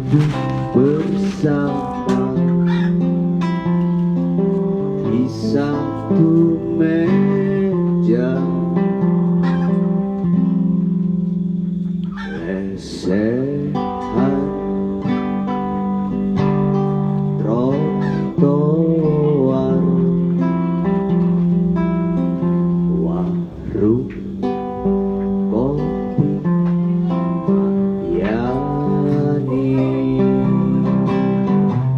duduk bersama di satu meja, lesehan trotoar, warung kopi Mariani,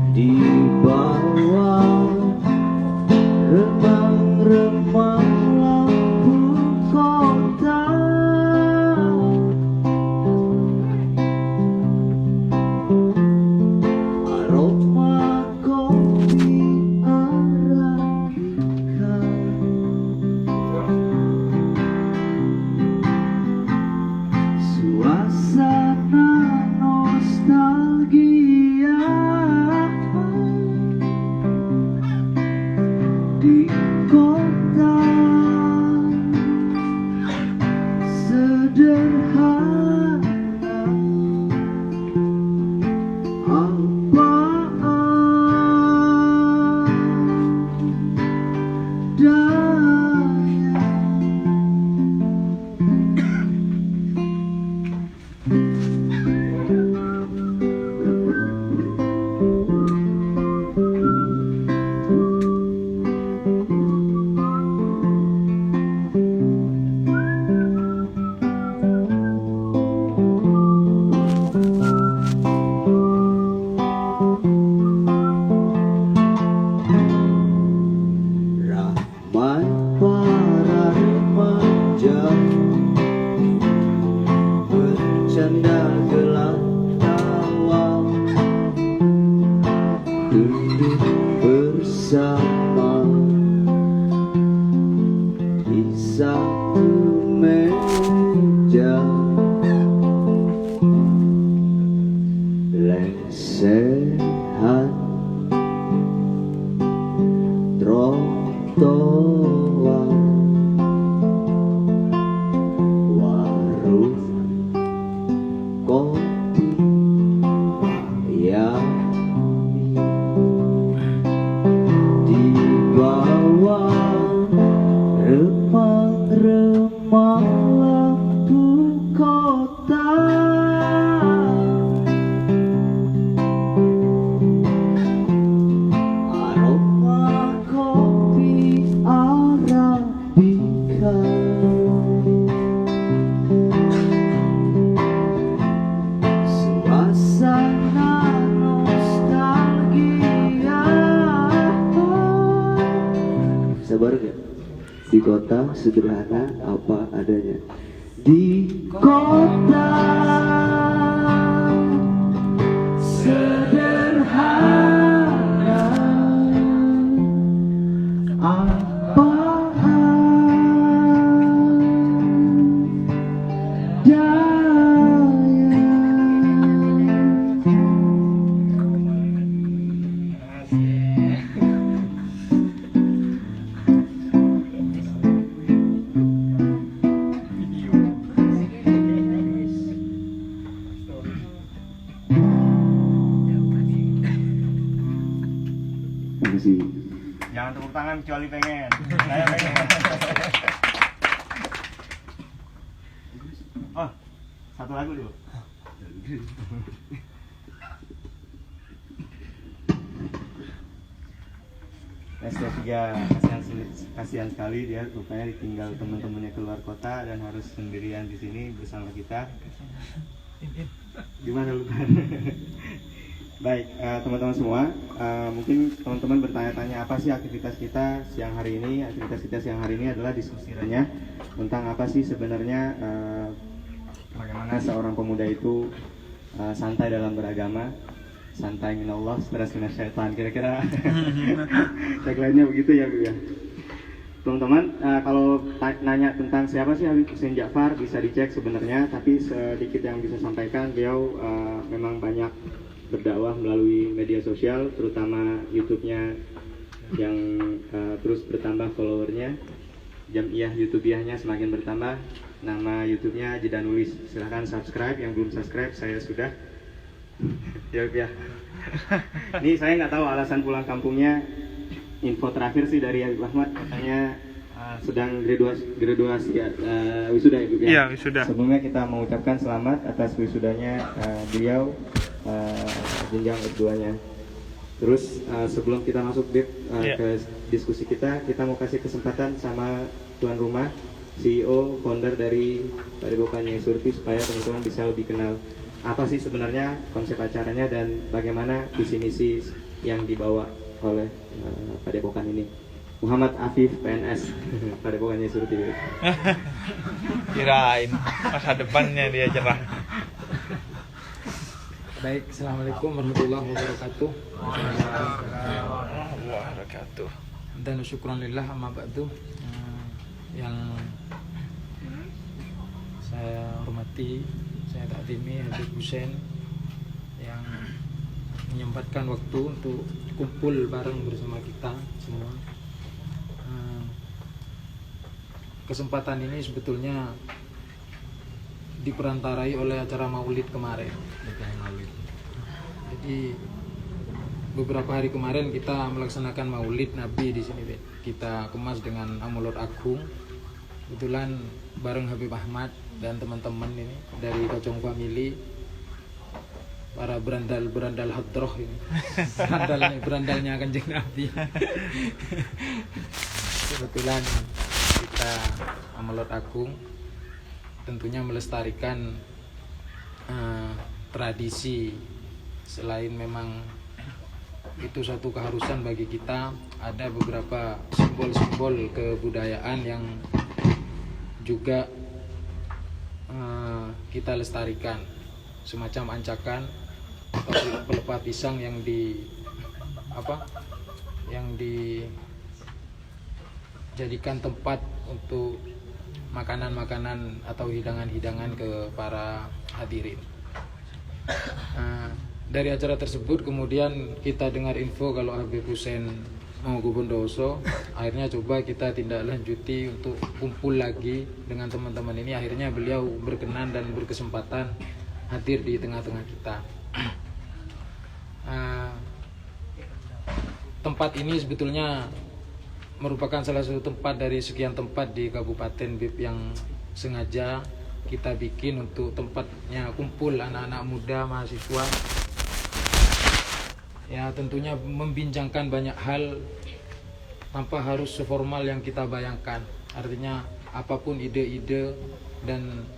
di bawah remang-remang lampu kota, aroma kopi Arabica, suasana nostalgia di kota sederhana. Apa adanya. Ramai para remaja bercanda gelak tawa, duduk bersama di satu meja, lesehan trotoar, warung kopi Mariani, di bawah remang-remang lampu kota, aroma kopi Arabica, suasana nostalgia. Sabar gak? Di kota sederhana apa adanya. Di kota sederhana apa Jangan tepuk tangan kecuali pengen. Saya pengen. Oh, satu lagu dulu. ST3 kasihan sekali dia rupanya ditinggal teman-temannya keluar kota dan harus sendirian di sini bersama kita. Gimana lu? Baik, teman-teman semua, mungkin teman-teman bertanya-tanya apa sih aktivitas kita siang hari ini. Aktivitas kita siang hari ini adalah diskusi renyah tentang apa sih sebenarnya bagaimana seorang pemuda itu santai dalam beragama, santai minallah, stres minasyaitan, kira-kira tagline-nya begitu ya Bu ya. Teman-teman, kalau nanya tentang siapa sih Habib Hussein Ja'far bisa dicek sebenarnya, tapi sedikit yang bisa sampaikan, beliau memang banyak berdakwah melalui media sosial, terutama YouTube-nya yang terus bertambah followernya. Jamiyah YouTubiahnya semakin bertambah. Nama YouTube-nya Jeda Nulis. Silahkan subscribe, yang belum subscribe saya sudah. Ya. Ini saya nggak tahu alasan pulang kampungnya. Info terakhir sih dari Habib Ahmad katanya sedang graduasi wisuda ya, Habib ya? Iya, wisuda. Sebelumnya kita mengucapkan selamat atas wisudanya beliau jenjang S2-nya. Terus sebelum kita masuk ke diskusi kita mau kasih kesempatan sama tuan rumah, CEO, founder dari Padepokan Nyai Surti supaya teman-teman bisa lebih kenal apa sih sebenarnya konsep acaranya dan bagaimana visi misi yang dibawa oleh Padepokan ini. Muhammad Afif PNS Padepokan Nyai Surti. Kirain masa depannya dia cerah. Baik, Assalamualaikum warahmatullahi wabarakatuh. Wabarakatuh. Dan syukran lillah amma ba'du. Yang saya hormati, saya takdimi Habib Hussein yang menyempatkan waktu untuk kumpul bareng bersama kita semua. Kesempatan ini sebetulnya diperantarai oleh acara Maulid kemarin. Jadi beberapa hari kemarin kita melaksanakan Maulid Nabi di sini, kita kemas dengan Amulot Agung. Kebetulan bareng Habib Ahmad dan teman-teman ini dari Kacong Family, para berandal hadroh ini, berandalnya Kanjeng Nabi. Kebetulan kita Amulot Agung tentunya melestarikan tradisi. Selain memang itu satu keharusan bagi kita, ada beberapa simbol-simbol kebudayaan yang juga kita lestarikan, semacam ancakan atau pelepah pisang yang dijadikan tempat untuk makanan-makanan atau hidangan-hidangan ke para hadirin. Dari acara tersebut kemudian kita dengar info kalau Habib Hussein mau ke Bondowoso. Akhirnya coba kita tindak lanjuti untuk kumpul lagi dengan teman-teman ini. Akhirnya beliau berkenan dan berkesempatan hadir di tengah-tengah kita. Tempat ini sebetulnya merupakan salah satu tempat dari sekian tempat di Kabupaten Bib yang sengaja kita bikin untuk tempatnya kumpul anak-anak muda, mahasiswa. Ya, tentunya membincangkan banyak hal tanpa harus seformal yang kita bayangkan. Artinya apapun ide-ide dan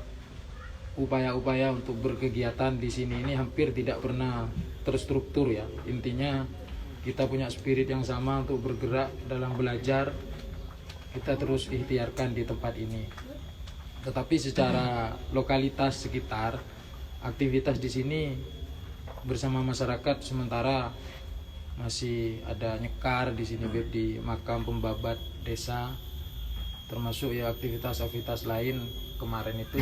upaya-upaya untuk berkegiatan di sini ini hampir tidak pernah terstruktur ya. Intinya kita punya spirit yang sama untuk bergerak dalam belajar. Kita terus ikhtiarkan di tempat ini. Tetapi secara lokalitas sekitar, aktivitas di sini bersama masyarakat sementara masih ada nyekar di sini, di makam pembabat desa, termasuk ya aktivitas-aktivitas lain. Kemarin itu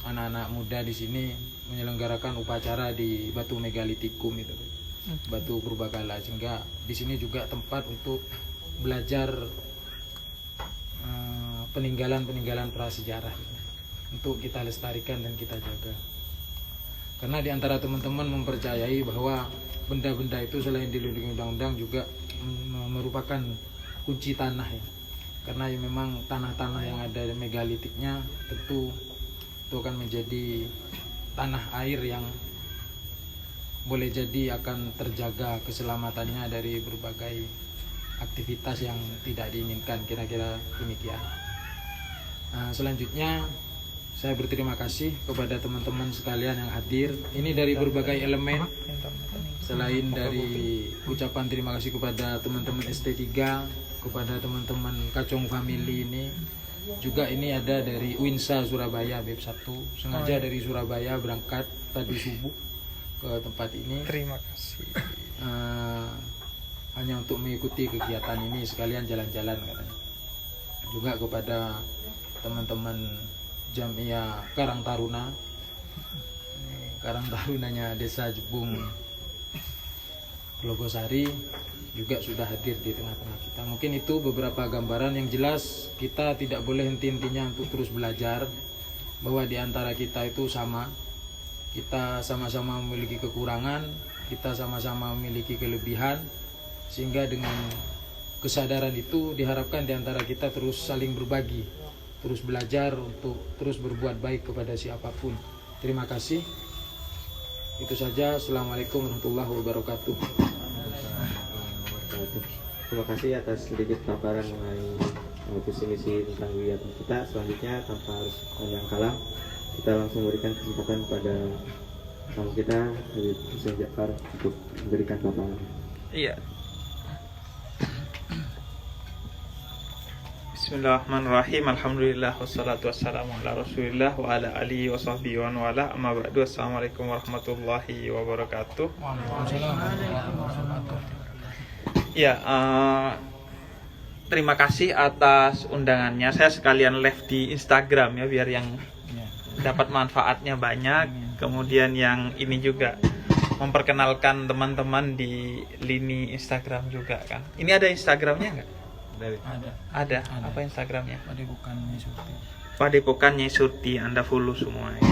anak-anak muda di sini menyelenggarakan upacara di batu megalitikum itu, batu purbakala, sehingga di sini juga tempat untuk belajar peninggalan-peninggalan prasejarah untuk kita lestarikan dan kita jaga. Karena di antara teman-teman mempercayai bahwa benda-benda itu selain dilindungi undang-undang juga merupakan kunci tanah ya. Karena ya memang tanah-tanah yang ada megalitiknya tentu itu akan menjadi tanah air yang boleh jadi akan terjaga keselamatannya dari berbagai aktivitas yang tidak diinginkan, kira-kira demikian. Selanjutnya saya berterima kasih kepada teman-teman sekalian yang hadir. Ini dari berbagai elemen. Selain dari ucapan terima kasih kepada teman-teman ST3, kepada teman-teman Kacong Family ini, juga ini ada dari Winsa Surabaya BEP 1. Sengaja dari Surabaya berangkat tadi subuh ke tempat ini. Terima kasih. Hanya untuk mengikuti kegiatan ini, sekalian jalan-jalan katanya. Juga kepada teman-teman Jamiah Karang Taruna, Karang Tarunanya Desa Jebung Logosari juga sudah hadir di tengah-tengah kita. Mungkin itu beberapa gambaran yang jelas. Kita tidak boleh henti-hentinya untuk terus belajar, bahwa di antara kita itu sama, Kita sama-sama memiliki kekurangan, kita sama-sama memiliki kelebihan, sehingga dengan kesadaran itu diharapkan di antara kita terus saling berbagi, terus belajar untuk terus berbuat baik kepada siapapun. Terima kasih. Itu saja. Assalamualaikum warahmatullahi wabarakatuh. Terima kasih atas sedikit paparan mengenai visi misi tentang kegiatan kita. Selanjutnya tanpa harus panjang kalam, kita langsung memberikan kesempatan kepada tamu kita Habib Hussein Ja'far untuk memberikan paparan. Iya. Bismillahirrahmanirrahim. Alhamdulillah wassalatu wassalamu ala Rasulillah wa ala alihi wa sahbihi wa wala. Amma ba'du. Assalamualaikum warahmatullahi wabarakatuh. Waalaikumsalam warahmatullahi wabarakatuh. Ya, terima kasih atas undangannya. Saya sekalian live di Instagram ya, biar yang dapat manfaatnya banyak. Kemudian yang ini juga memperkenalkan teman-teman di lini Instagram juga kan. Ini ada Instagramnya nggak? Ada. Apa Instagramnya? Padepokan Nyai Surti. Anda follow semua ya.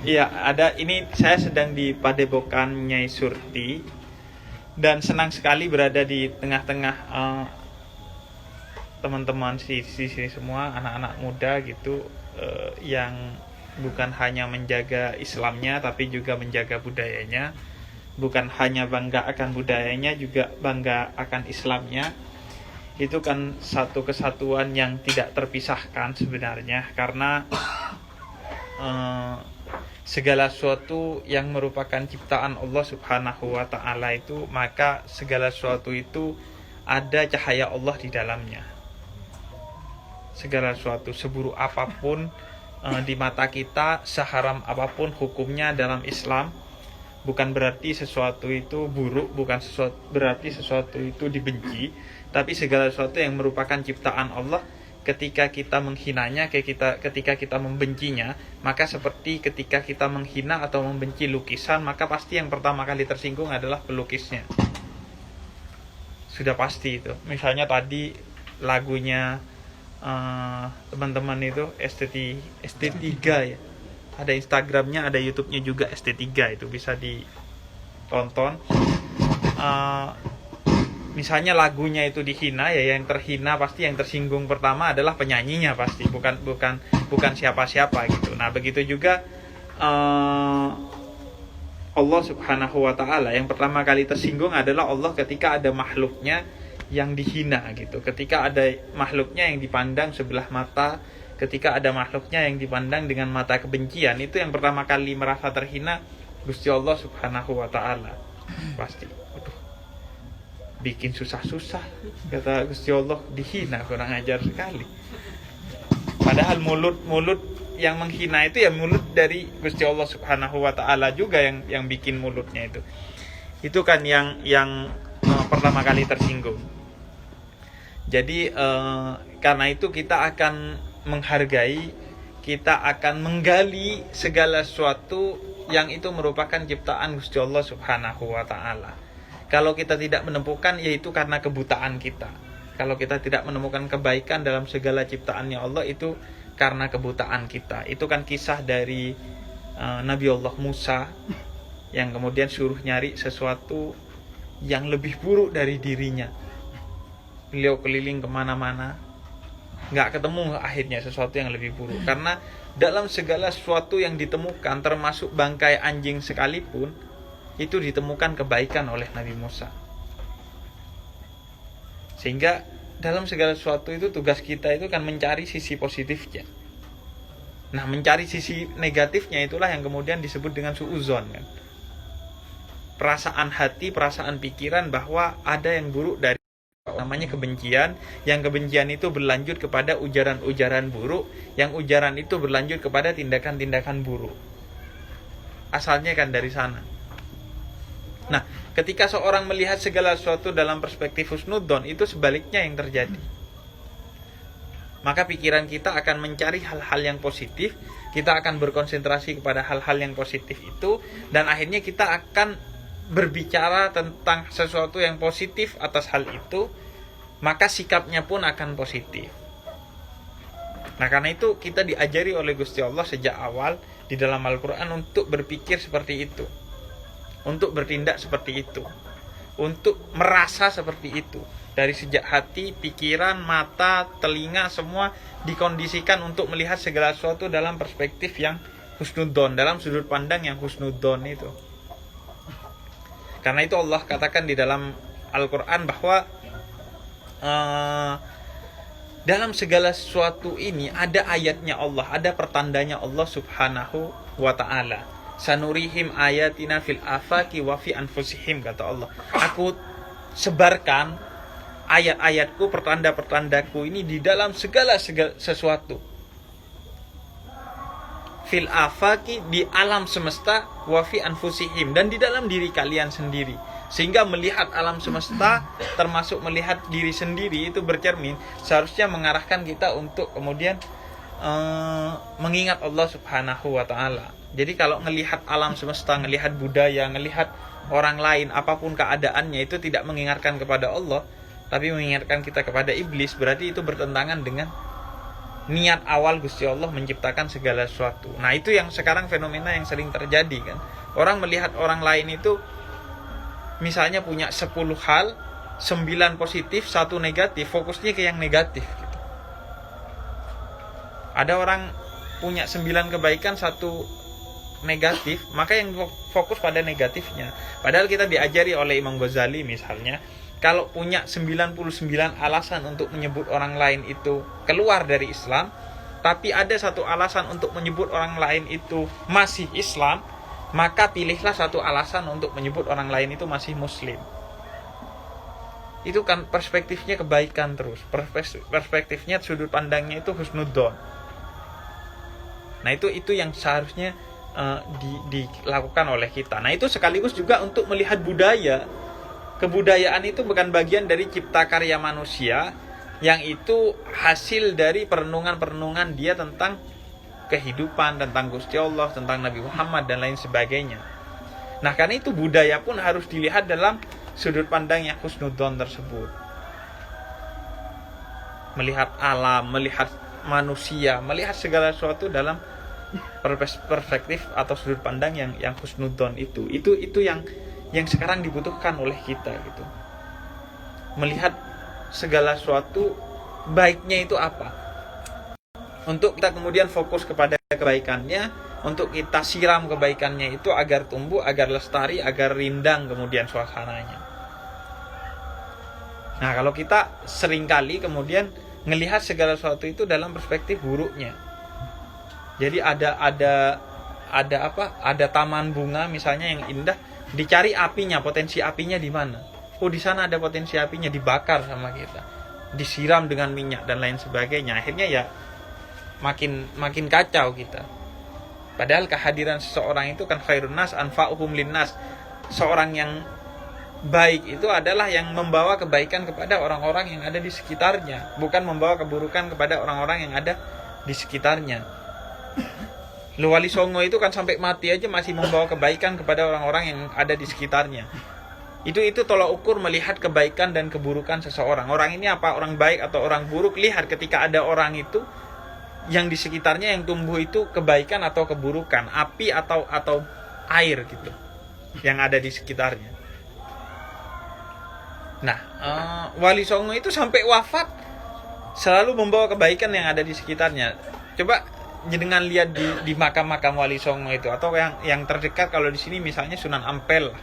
Iya, ada. Ini saya sedang di Padepokan Nyai Surti dan senang sekali berada di tengah-tengah teman-teman di sini semua, anak-anak muda gitu, yang bukan hanya menjaga Islamnya tapi juga menjaga budayanya. Bukan hanya bangga akan budayanya, juga bangga akan Islamnya. Itu kan satu kesatuan yang tidak terpisahkan sebenarnya, karena segala sesuatu yang merupakan ciptaan Allah Subhanahu wa ta'ala itu, maka segala sesuatu itu ada cahaya Allah di dalamnya. Segala sesuatu, seburuk apapun di mata kita, seharam apapun hukumnya dalam Islam, bukan berarti sesuatu itu buruk, bukan berarti sesuatu itu dibenci, tapi segala sesuatu yang merupakan ciptaan Allah, ketika kita menghinanya, ketika kita membencinya, maka seperti ketika kita menghina atau membenci lukisan, maka pasti yang pertama kali tersinggung adalah pelukisnya. Sudah pasti itu. Misalnya tadi lagunya teman-teman itu ST3 ya. Ada Instagramnya, ada YouTube-nya juga, ST3 itu bisa ditonton. Misalnya lagunya itu dihina, ya yang terhina pasti, yang tersinggung pertama adalah penyanyinya pasti, bukan siapa-siapa gitu. Nah begitu juga Allah Subhanahu wa ta'ala, yang pertama kali tersinggung adalah Allah ketika ada makhluknya yang dihina gitu. Ketika ada makhluknya yang dipandang sebelah mata, ketika ada makhluknya yang dipandang dengan mata kebencian, itu yang pertama kali merasa terhina Gusti Allah Subhanahu wa ta'ala. Pasti bikin susah-susah, kata Gusti Allah, dihina, kurang ajar sekali. Padahal mulut yang menghina itu ya mulut dari Gusti Allah Subhanahu wa ta'ala juga yang bikin mulutnya itu. Itu kan yang pertama kali tersinggung. Jadi karena itu kita akan menghargai, kita akan menggali segala sesuatu yang itu merupakan ciptaan Gusti Allah Subhanahu wa ta'ala. Kalau kita tidak menemukan, yaitu karena kebutaan kita. Kalau kita tidak menemukan kebaikan dalam segala ciptaannya Allah, itu karena kebutaan kita. Itu kan kisah dari Nabi Allah Musa, yang kemudian suruh nyari sesuatu yang lebih buruk dari dirinya. Beliau keliling kemana-mana, nggak ketemu akhirnya sesuatu yang lebih buruk. Karena dalam segala sesuatu yang ditemukan, termasuk bangkai anjing sekalipun, itu ditemukan kebaikan oleh Nabi Musa. Sehingga dalam segala sesuatu itu tugas kita itu kan mencari sisi positifnya. Nah, mencari sisi negatifnya itulah yang kemudian disebut dengan suudzon kan. Perasaan hati, perasaan pikiran bahwa ada yang buruk dari, namanya kebencian, yang kebencian itu berlanjut kepada ujaran-ujaran buruk, yang ujaran itu berlanjut kepada tindakan-tindakan buruk. Asalnya kan dari sana. Nah, ketika seorang melihat segala sesuatu dalam perspektif husnudzon, itu sebaliknya yang terjadi. Maka pikiran kita akan mencari hal-hal yang positif, kita akan berkonsentrasi kepada hal-hal yang positif itu, dan akhirnya kita akan berbicara tentang sesuatu yang positif atas hal itu, maka sikapnya pun akan positif. Nah, karena itu kita diajari oleh Gusti Allah sejak awal di dalam Al-Quran untuk berpikir seperti itu, untuk bertindak seperti itu, untuk merasa seperti itu. Dari sejak hati, pikiran, mata, telinga, semua dikondisikan untuk melihat segala sesuatu dalam perspektif yang husnudzon, dalam sudut pandang yang husnudzon itu. Karena itu Allah katakan di dalam Al-Quran bahwa dalam segala sesuatu ini ada ayatnya Allah, ada pertandanya Allah subhanahu wa ta'ala. Sanurihim ayatina fil afaki wa fi anfusihim, kata Allah. Aku sebarkan ayat-ayatku, pertanda-pertandaku ini di dalam segala sesuatu. Fil afaki, di alam semesta, wa fi anfusihim, dan di dalam diri kalian sendiri. Sehingga melihat alam semesta termasuk melihat diri sendiri itu bercermin seharusnya mengarahkan kita untuk kemudian mengingat Allah subhanahu wa ta'ala. Jadi kalau ngelihat alam semesta, ngelihat budaya, ngelihat orang lain, apapun keadaannya, itu tidak mengingatkan kepada Allah, tapi mengingatkan kita kepada iblis, berarti itu bertentangan dengan niat awal Gusti Allah menciptakan segala sesuatu. Nah, itu yang sekarang fenomena yang sering terjadi kan. Orang melihat orang lain itu misalnya punya 10 hal, 9 positif, 1 negatif, fokusnya ke yang negatif gitu. Ada orang punya 9 kebaikan, 1 negatif, maka yang fokus pada negatifnya. Padahal kita diajari oleh Imam Ghazali misalnya, kalau punya 99 alasan untuk menyebut orang lain itu keluar dari Islam, tapi ada 1 alasan untuk menyebut orang lain itu masih Islam, maka pilihlah 1 alasan untuk menyebut orang lain itu masih Muslim. Itu kan perspektifnya kebaikan terus, perspektifnya sudut pandangnya itu husnudzon. Nah, itu yang seharusnya dilakukan oleh kita. Nah, itu sekaligus juga untuk melihat budaya. Kebudayaan itu bukan bagian dari cipta karya manusia, yang itu hasil dari perenungan-perenungan dia tentang kehidupan, tentang Gusti Allah, tentang Nabi Muhammad dan lain sebagainya. Nah, karena itu budaya pun harus dilihat dalam sudut pandang yang husnudzon tersebut. Melihat alam, melihat manusia, melihat segala sesuatu dalam perspektif atau sudut pandang yang husnudzon itu yang sekarang dibutuhkan oleh kita gitu. Melihat segala sesuatu baiknya itu apa, untuk kita kemudian fokus kepada kebaikannya, untuk kita siram kebaikannya itu agar tumbuh, agar lestari, agar rindang kemudian suasananya. Nah, kalau kita seringkali kemudian ngelihat segala sesuatu itu dalam perspektif buruknya. Jadi ada taman bunga misalnya yang indah, dicari apinya, potensi apinya di mana? Oh, di sana ada potensi apinya, dibakar sama kita, disiram dengan minyak dan lain sebagainya. Akhirnya ya makin kacau kita. Padahal kehadiran seseorang itu kan khairun nas anfa'uhum linnas. Seorang yang baik itu adalah yang membawa kebaikan kepada orang-orang yang ada di sekitarnya, bukan membawa keburukan kepada orang-orang yang ada di sekitarnya. Wali Songo itu kan sampai mati aja masih membawa kebaikan kepada orang-orang yang ada di sekitarnya. Itu tolak ukur melihat kebaikan dan keburukan seseorang. Orang ini apa, orang baik atau orang buruk? Lihat ketika ada orang itu, yang di sekitarnya yang tumbuh itu kebaikan atau keburukan, api atau air gitu, yang ada di sekitarnya. Nah, Wali Songo itu sampai wafat selalu membawa kebaikan yang ada di sekitarnya. Coba dengan lihat di makam-makam Wali Songo itu, atau yang terdekat kalau di sini misalnya Sunan Ampel,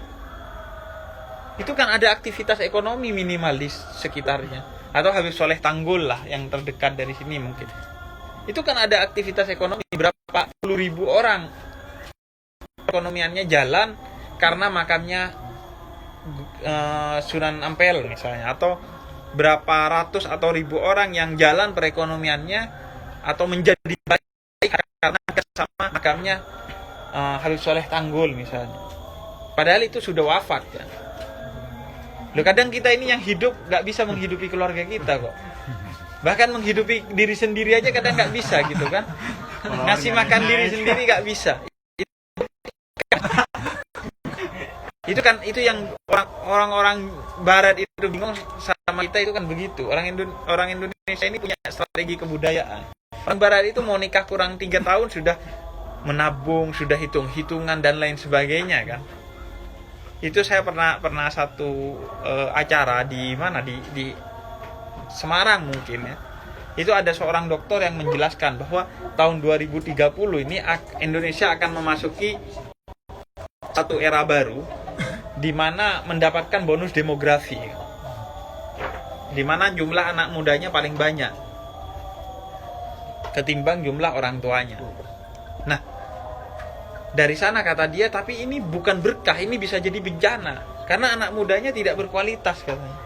itu kan ada aktivitas ekonomi minimal di sekitarnya, atau Habib Soleh Tanggul lah yang terdekat dari sini mungkin. Itu kan ada aktivitas ekonomi, berapa puluh ribu orang ekonomiannya jalan karena makamnya Sunan Ampel misalnya, atau berapa ratus atau ribu orang yang jalan perekonomiannya atau menjadi baik karena sama makamnya Habib Soleh Tanggul misalnya. Padahal itu sudah wafat kan. Loh, kadang kita ini yang hidup gak bisa menghidupi keluarga kita kok. Bahkan menghidupi diri sendiri aja kadang gak bisa gitu kan. Ngasih makan diri sendiri gak bisa. Itu yang orang-orang barat itu bingung sama kita, itu kan begitu. Orang Indonesia ini punya strategi kebudayaan. Orang barat itu mau nikah kurang 3 tahun sudah menabung, sudah hitung-hitungan dan lain sebagainya kan. Itu saya pernah satu acara di mana di Semarang mungkin ya. Itu ada seorang dokter yang menjelaskan bahwa tahun 2030 ini Indonesia akan memasuki satu era baru di mana mendapatkan bonus demografi. Di mana jumlah anak mudanya paling banyak ketimbang jumlah orang tuanya. Nah, dari sana kata dia, tapi ini bukan berkah, ini bisa jadi bencana karena anak mudanya tidak berkualitas katanya.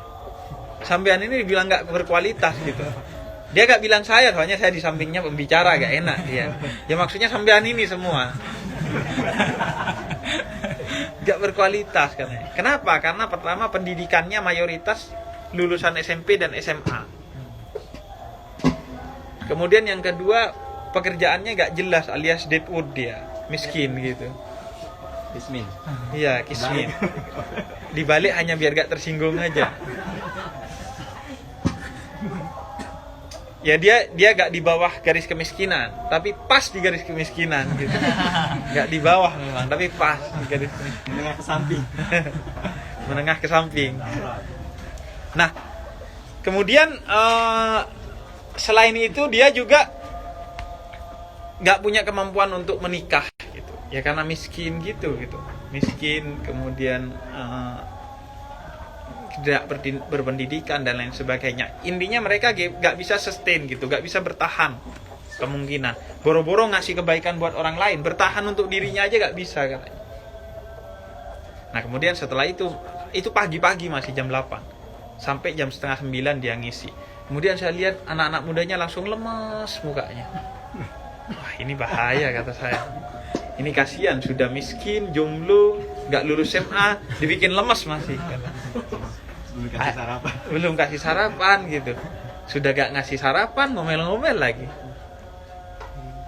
Sampean ini dibilang nggak berkualitas gitu. Dia gak bilang saya, soalnya saya di sampingnya pembicara, gak enak dia. Ya maksudnya sampean ini semua gak berkualitas katanya. Kenapa? Karena pertama pendidikannya mayoritas lulusan SMP dan SMA. Kemudian yang kedua, pekerjaannya gak jelas alias deadwood dia, miskin gitu. Kismin. Iya, kismin. Dibalik hanya biar gak tersinggung aja. Ya dia gak di bawah garis kemiskinan, tapi pas di garis kemiskinan gitu. Gak di bawah memang, tapi pas di garis kemiskinan. Menengah ke samping. Menengah ke samping. Nah, kemudian selain itu dia juga gak punya kemampuan untuk menikah gitu. Ya karena miskin gitu. Miskin, kemudian tidak berpendidikan dan lain sebagainya. Intinya mereka gak bisa sustain gitu, gak bisa bertahan kemungkinan. Boro-boro ngasih kebaikan buat orang lain, bertahan untuk dirinya aja gak bisa katanya. Nah kemudian setelah itu pagi-pagi masih jam 8 sampai jam setengah 9 dia ngisi. Kemudian saya lihat anak-anak mudanya langsung lemes mukanya. Wah ini bahaya kata saya. Ini kasihan, sudah miskin, jomblo, gak lulus SMA, dibikin lemes masih kata. Belum kasih sarapan gitu. Sudah gak ngasih sarapan, ngomel-ngomel lagi.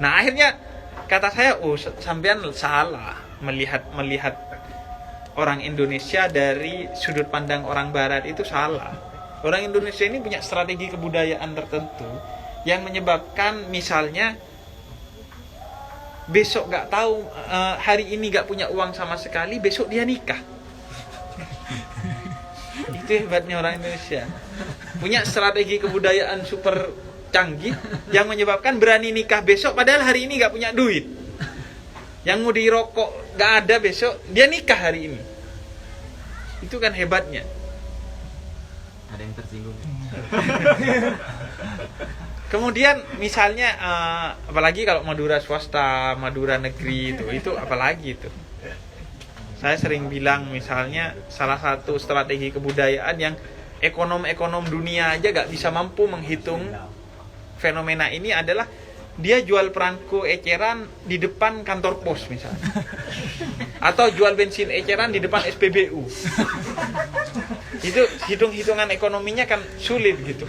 Nah akhirnya kata saya, sampean salah melihat orang Indonesia dari sudut pandang orang Barat itu salah. Orang Indonesia ini punya strategi kebudayaan tertentu yang menyebabkan misalnya besok gak tahu, hari ini gak punya uang sama sekali, besok dia nikah. Itu hebatnya orang Indonesia. Punya strategi kebudayaan super canggih yang menyebabkan berani nikah besok padahal hari ini gak punya duit. Yang mau dirokok gak ada besok, dia nikah hari ini. Itu kan hebatnya. Ada yang tersinggung. Kemudian misalnya apalagi kalau Madura swasta, Madura negeri itu apalagi itu. Saya sering bilang misalnya salah satu strategi kebudayaan yang ekonom dunia aja gak bisa mampu menghitung fenomena ini adalah dia jual perangko eceran di depan kantor pos misalnya. Atau jual bensin eceran di depan SPBU. Itu hitung-hitungan ekonominya kan sulit gitu.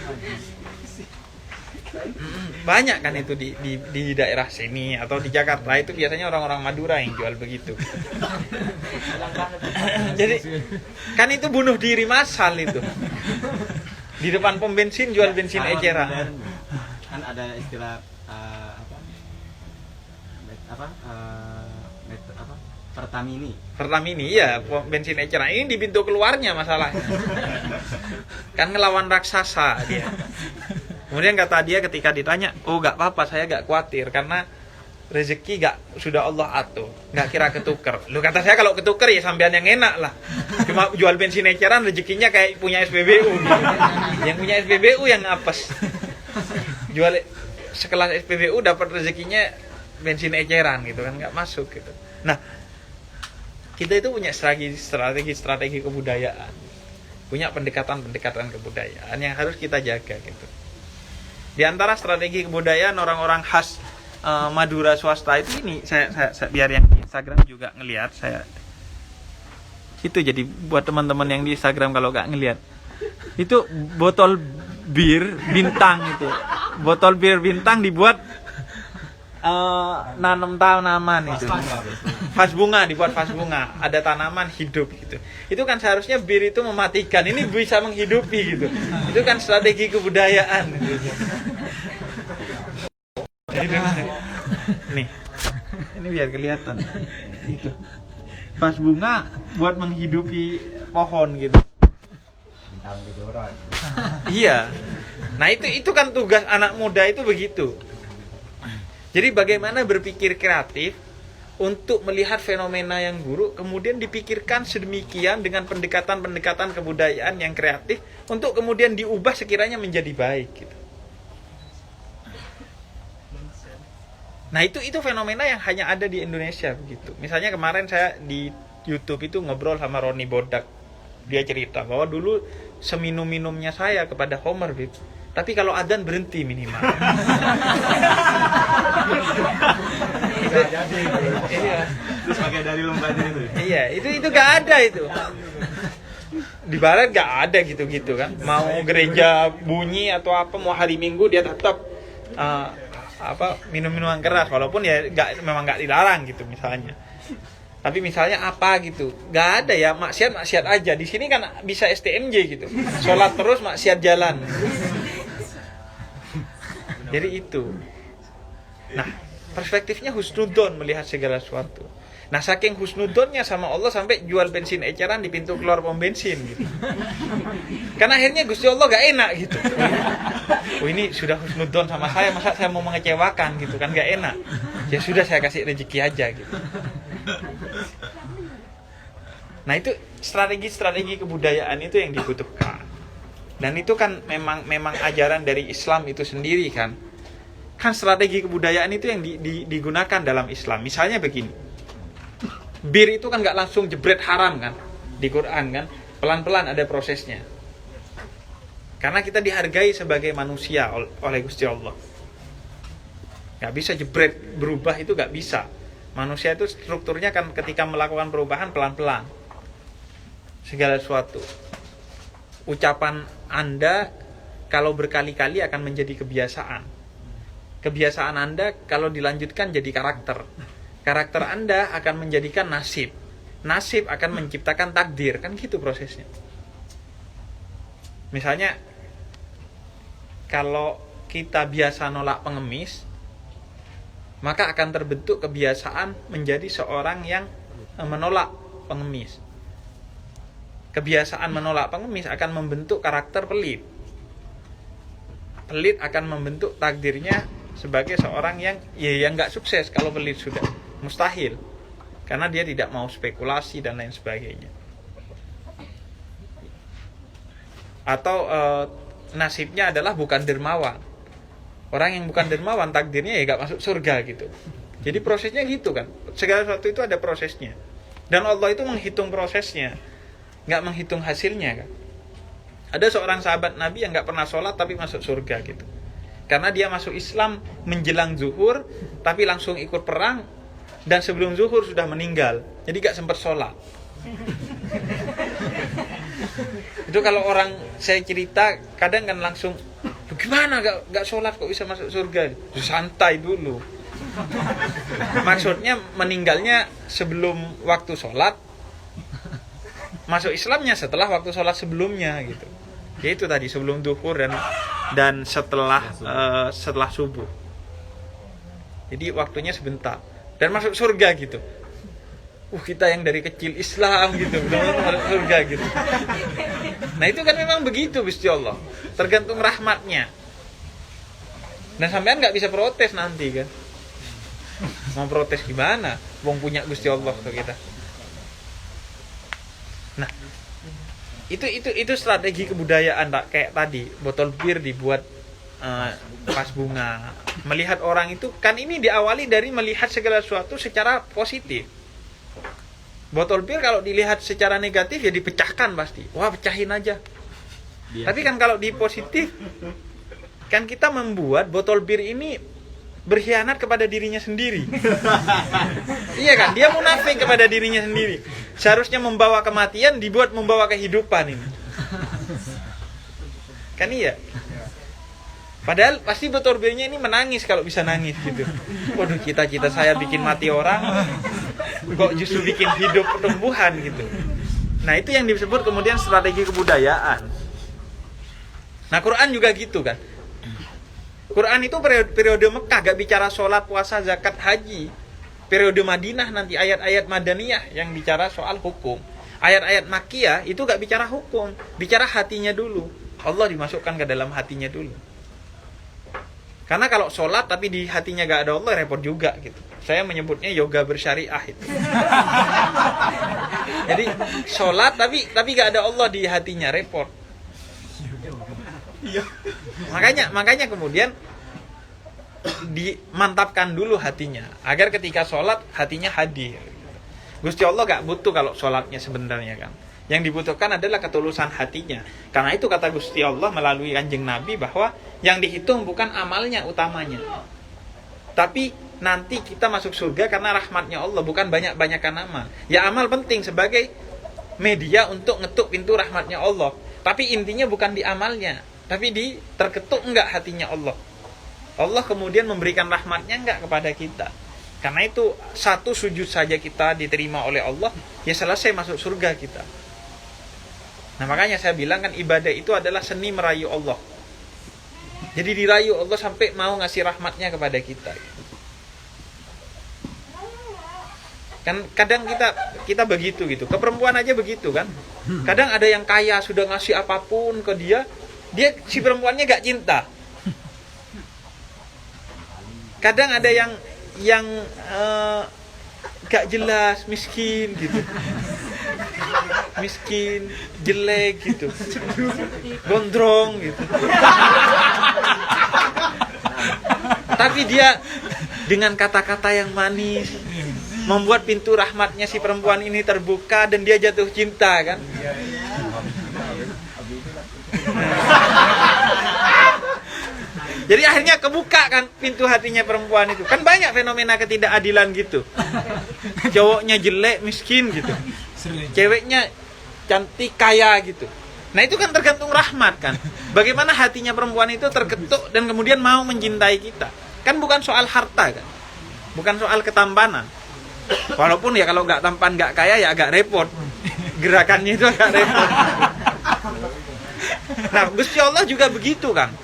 Banyak kan itu di daerah sini atau di Jakarta itu biasanya orang-orang Madura yang jual begitu. Jadi kan itu bunuh diri massal itu. Di depan pom bensin jual bensin eceran. Kan ada istilah Pertamini ya, bensin eceran ini di pintu keluarnya masalahnya. Kan ngelawan raksasa dia. Kemudian kata dia ketika ditanya, gak apa-apa, saya gak khawatir karena rezeki sudah Allah atur, gak kira ketuker. Lu kata saya kalau ketuker ya sampean yang enak lah. Cuma jual bensin eceran rezekinya kayak punya SPBU gitu. Yang punya SPBU yang apes. Jual sekelas SPBU dapat rezekinya bensin eceran gitu kan, gak masuk gitu. Nah, kita itu punya strategi kebudayaan. Punya pendekatan kebudayaan yang harus kita jaga gitu. Di antara strategi kebudayaan orang-orang khas Madura swasta itu ini saya biar yang di Instagram juga ngelihat saya. Itu jadi buat teman-teman yang di Instagram kalau nggak ngelihat. Itu botol bir bintang itu. Botol bir bintang dibuat nanam tanaman itu. Vas bunga, dibuat vas bunga, ada tanaman hidup gitu. Itu kan seharusnya bir itu mematikan, ini bisa menghidupi gitu. Itu kan strategi kebudayaan gitu. Nih, Ini biar kelihatan. Itu. Vas bunga buat menghidupi pohon gitu. Iya. Nah itu kan tugas anak muda itu begitu. Jadi bagaimana berpikir kreatif untuk melihat fenomena yang buruk, kemudian dipikirkan sedemikian dengan pendekatan-pendekatan kebudayaan yang kreatif untuk kemudian diubah sekiranya menjadi baik gitu. Nah itu fenomena yang hanya ada di Indonesia begitu. Misalnya kemarin saya di YouTube itu ngobrol sama Roni Bodak. Dia cerita bahwa dulu seminum-minumnya saya kepada Homer Bib. Tapi kalau adzan berhenti minimal. Iya. Terus pakai dari lompatnya itu. Iya, itu gak ada itu. Di barat gak ada gitu-gitu kan. Mau gereja bunyi atau apa, mau hari Minggu dia tetap minum minuman keras, walaupun ya memang gak dilarang gitu misalnya. Tapi misalnya apa gitu, gak ada ya, maksiat aja. Di sini kan bisa STMJ gitu, sholat terus maksiat jalan. Jadi itu. Nah, perspektifnya husnudon melihat segala sesuatu. Nah, saking husnudonnya sama Allah sampai jual bensin eceran di pintu keluar pom bensin gitu. Karena akhirnya Gusti Allah gak enak gitu. Oh ini sudah husnudon sama saya, masa saya mau mengecewakan gitu kan, gak enak. Ya sudah saya kasih rezeki aja gitu. Nah itu strategi kebudayaan itu yang dibutuhkan. Dan itu kan memang ajaran dari Islam itu sendiri kan. Kan strategi kebudayaan itu yang digunakan dalam Islam. Misalnya begini. Bir itu kan gak langsung jebret haram kan di Quran kan. Pelan-pelan ada prosesnya. Karena kita dihargai sebagai manusia oleh Gusti Allah. Gak bisa jebret berubah itu gak bisa. Manusia itu strukturnya kan ketika melakukan perubahan pelan-pelan. Segala sesuatu. Ucapan Anda kalau berkali-kali akan menjadi kebiasaan. Kebiasaan Anda kalau dilanjutkan jadi karakter. Karakter Anda akan menjadikan nasib. Nasib akan menciptakan takdir. Kan gitu prosesnya. Misalnya kalau kita biasa nolak pengemis, maka akan terbentuk kebiasaan menjadi seorang yang menolak pengemis. Kebiasaan menolak pengemis akan membentuk karakter pelit. Pelit akan membentuk takdirnya sebagai seorang yang nggak sukses kalau pelit sudah. Mustahil. Karena dia tidak mau spekulasi dan lain sebagainya. Atau nasibnya adalah bukan dermawan. Orang yang bukan dermawan takdirnya ya nggak masuk surga gitu. Jadi prosesnya gitu kan. Segala sesuatu itu ada prosesnya. Dan Allah itu menghitung prosesnya, nggak menghitung hasilnya kan. Ada seorang sahabat Nabi yang nggak pernah sholat tapi masuk surga gitu. Karena dia masuk Islam menjelang zuhur, tapi langsung ikut perang dan sebelum zuhur sudah meninggal. Jadi nggak sempat sholat. Itu kalau orang saya cerita kadang kan langsung, gimana gak sholat kok bisa masuk surga? Santai dulu. Maksudnya meninggalnya sebelum waktu sholat, masuk Islamnya setelah waktu sholat sebelumnya gitu. Yaitu tadi sebelum duhur dan setelah subuh. Jadi waktunya sebentar dan masuk surga gitu. Kita yang dari kecil Islam gitu, benar-benar masuk surga gitu. Nah itu kan memang begitu Gusti Allah. Tergantung rahmatnya. Dan sampean nggak bisa protes nanti kan. Mau protes gimana? Wong punya Gusti Allah ke kita. Nah, itu strategi kebudayaan tak kayak tadi botol bir dibuat vas bunga. Melihat orang itu kan ini diawali dari melihat segala sesuatu secara positif. Botol bir kalau dilihat secara negatif ya dipecahkan pasti. Wah, pecahin aja. Tapi kan kalau di positif kan kita membuat botol bir ini berkhianat kepada dirinya sendiri. Iya kan? Dia munafik kepada dirinya sendiri. Seharusnya membawa kematian dibuat membawa kehidupan ini. Kan iya? Padahal pasti botol birnya ini menangis kalau bisa nangis gitu. Waduh, cita-cita saya bikin mati orang kok justru bikin hidup pertumbuhan gitu. Nah, itu yang disebut kemudian strategi kebudayaan. Nah, Quran juga gitu kan. Quran itu periode Mekah gak bicara sholat, puasa, zakat, haji. periode Madinah nanti, ayat-ayat Madaniyah yang bicara soal hukum. Ayat-ayat Makkiyah itu gak bicara hukum, bicara hatinya dulu. Allah dimasukkan ke dalam hatinya dulu. Karena kalau sholat tapi di hatinya gak ada Allah, repot juga gitu. Saya menyebutnya yoga bersyariah itu. Jadi sholat tapi gak ada Allah di hatinya, repot. Makanya kemudian dimantapkan dulu hatinya, agar ketika sholat hatinya hadir. Gusti Allah gak butuh kalau sholatnya sebenarnya kan. Yang dibutuhkan adalah ketulusan hatinya. Karena itu kata Gusti Allah melalui Kanjeng Nabi bahwa yang dihitung bukan amalnya utamanya, tapi nanti kita masuk surga karena rahmatnya Allah, bukan banyak-banyakan amal. Ya amal penting sebagai media untuk ngetuk pintu rahmatnya Allah, tapi intinya bukan di amalnya, tapi di terketuk enggak hatinya Allah. Allah kemudian memberikan rahmatnya enggak kepada kita. Karena itu satu sujud saja kita diterima oleh Allah, ya selesai masuk surga kita. Nah makanya saya bilang kan ibadah itu adalah seni merayu Allah. Jadi dirayu Allah sampai mau ngasih rahmatnya kepada kita. Kan kadang kita begitu gitu. Ke perempuan aja begitu kan. Kadang ada yang kaya sudah ngasih apapun ke dia si perempuannya gak cinta. Kadang ada yang gak jelas, miskin gitu. Miskin, jelek gitu, gondrong gitu. Tapi dia dengan kata-kata yang manis membuat pintu rahmatnya si perempuan ini terbuka dan dia jatuh cinta kan. Jadi akhirnya kebuka kan pintu hatinya perempuan itu. Kan banyak fenomena ketidakadilan gitu. Cowoknya jelek, miskin gitu. Ceweknya cantik, kaya gitu. Nah itu kan tergantung rahmat kan. Bagaimana hatinya perempuan itu terketuk dan kemudian mau mencintai kita. Kan bukan soal harta kan. Bukan soal ketampanan. Walaupun ya kalau nggak tampan, nggak kaya ya agak repot. Gerakannya itu agak repot. Nah Gusti Allah juga begitu kan.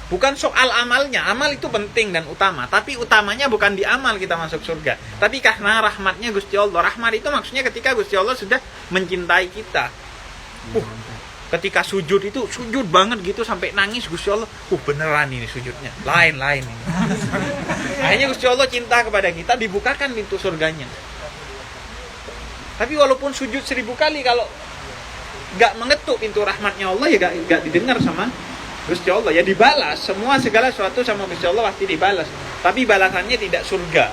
Bukan soal amalnya, amal itu penting dan utama, tapi utamanya bukan di amal kita masuk surga, tapi karena rahmatnya Gusti Allah. Rahmat itu maksudnya ketika Gusti Allah sudah mencintai kita. Ketika sujud itu sujud banget gitu sampai nangis Gusti Allah. Beneran ini sujudnya, lain ini. Akhirnya Gusti Allah cinta kepada kita, dibukakan pintu surganya. Tapi walaupun sujud 1000 kali, kalau nggak mengetuk pintu rahmatnya Allah ya nggak didengar sama Gusti Allah, ya dibalas semua segala sesuatu sama Gusti Allah pasti dibalas, tapi balasannya tidak surga,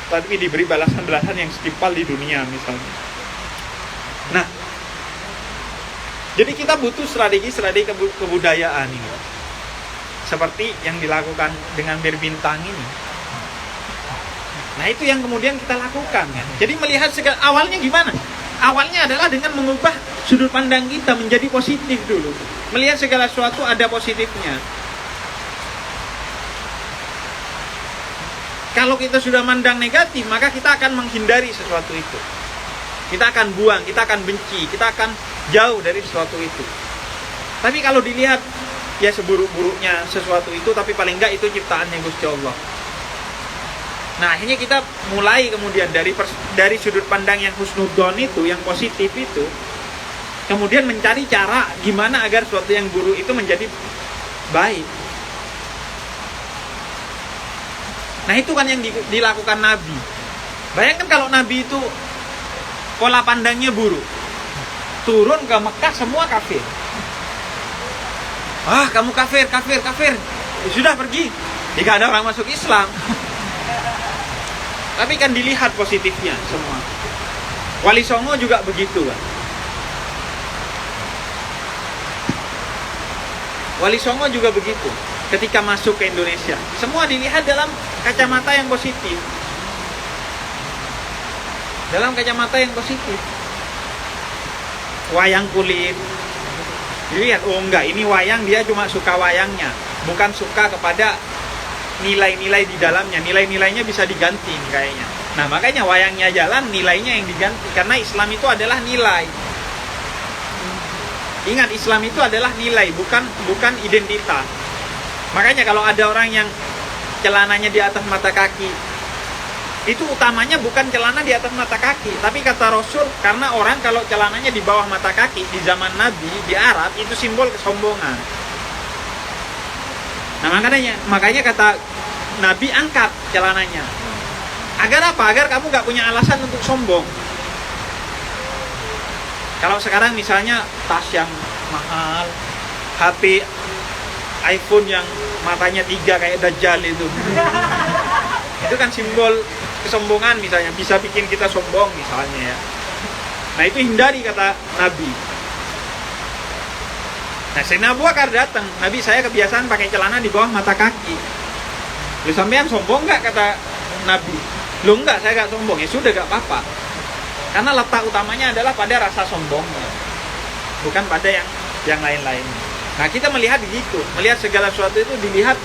tapi diberi balasan-balasan yang setimpal di dunia misalnya. Nah, jadi kita butuh strategi kebudayaan ini, seperti yang dilakukan dengan berbintang ini. Nah itu yang kemudian kita lakukan kan. Jadi melihat awalnya gimana? Awalnya adalah dengan mengubah sudut pandang kita menjadi positif dulu. Melihat segala sesuatu ada positifnya. Kalau kita sudah mandang negatif, maka kita akan menghindari sesuatu itu. Kita akan buang, kita akan benci, kita akan jauh dari sesuatu itu. Tapi kalau dilihat ya seburuk-buruknya sesuatu itu, tapi paling enggak itu ciptaannya Gusti Allah. Nah akhirnya kita mulai kemudian dari sudut pandang yang husnudzon itu, yang positif itu, kemudian mencari cara gimana agar sesuatu yang buruk itu menjadi baik. Nah itu kan yang dilakukan Nabi. Bayangkan kalau Nabi itu pola pandangnya buruk, turun ke Mekah semua kafir. Kamu kafir. Sudah pergi, jika ada orang masuk Islam. Tapi kan dilihat positifnya semua. Wali Songo juga begitu kan. Wali Songo juga begitu. Ketika masuk ke Indonesia, semua dilihat dalam kacamata yang positif. Dalam kacamata yang positif. Wayang kulit, dilihat, enggak, ini wayang dia cuma suka wayangnya, bukan suka kepada nilai-nilai di dalamnya. Nilai-nilainya bisa diganti kayaknya. Nah makanya wayangnya jalan, nilainya yang diganti. Karena Islam itu adalah nilai. Ingat, Islam itu adalah nilai, bukan identitas. Makanya kalau ada orang yang celananya di atas mata kaki, itu utamanya bukan celana di atas mata kaki, tapi kata Rasul, karena orang kalau celananya di bawah mata kaki di zaman Nabi di Arab itu simbol kesombongan. Nah makanya kata Nabi, angkat celananya. Agar apa? Agar kamu gak punya alasan untuk sombong. Kalau sekarang misalnya tas yang mahal, HP iPhone yang matanya 3 kayak Dajjal itu kan simbol kesombongan misalnya, bisa bikin kita sombong misalnya ya. Nah itu hindari kata Nabi. Nah Sayyidina Abu Bakar datang, Nabi, saya kebiasaan pakai celana di bawah mata kaki. Lu sampean sombong gak kata Nabi? Lu enggak, saya gak sombong. Ya sudah, gak apa-apa. Karena letak utamanya adalah pada rasa sombongnya, bukan pada yang lain-lain. Nah kita melihat begitu, melihat segala sesuatu itu dilihat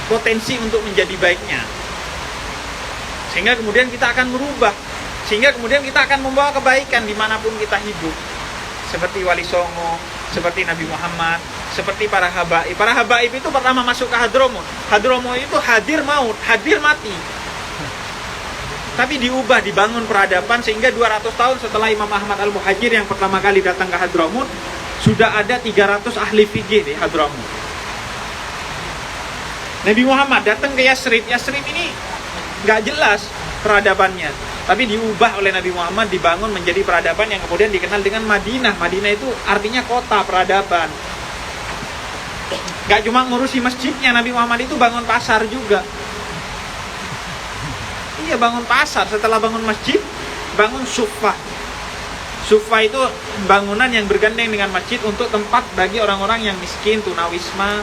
potensi untuk menjadi baiknya, sehingga kemudian kita akan merubah, sehingga kemudian kita akan membawa kebaikan dimanapun kita hidup. Seperti Wali Songo, seperti Nabi Muhammad, seperti para habaib. Para habaib itu pertama masuk ke Hadramut. Hadramut itu hadir maut, hadir mati. Tapi diubah, dibangun peradaban, sehingga 200 tahun setelah Imam Ahmad Al-Muhajir yang pertama kali datang ke Hadramut, sudah ada 300 ahli fikih di Hadramut. Nabi Muhammad datang ke Yasrib. Yasrib ini gak jelas peradabannya, tapi diubah oleh Nabi Muhammad, dibangun menjadi peradaban yang kemudian dikenal dengan Madinah. Madinah itu artinya kota peradaban. Gak cuma ngurusi masjidnya, Nabi Muhammad itu bangun pasar juga. Iya, bangun pasar. Setelah bangun masjid, bangun sufah. Sufah itu bangunan yang bergandeng dengan masjid untuk tempat bagi orang-orang yang miskin, tunawisma,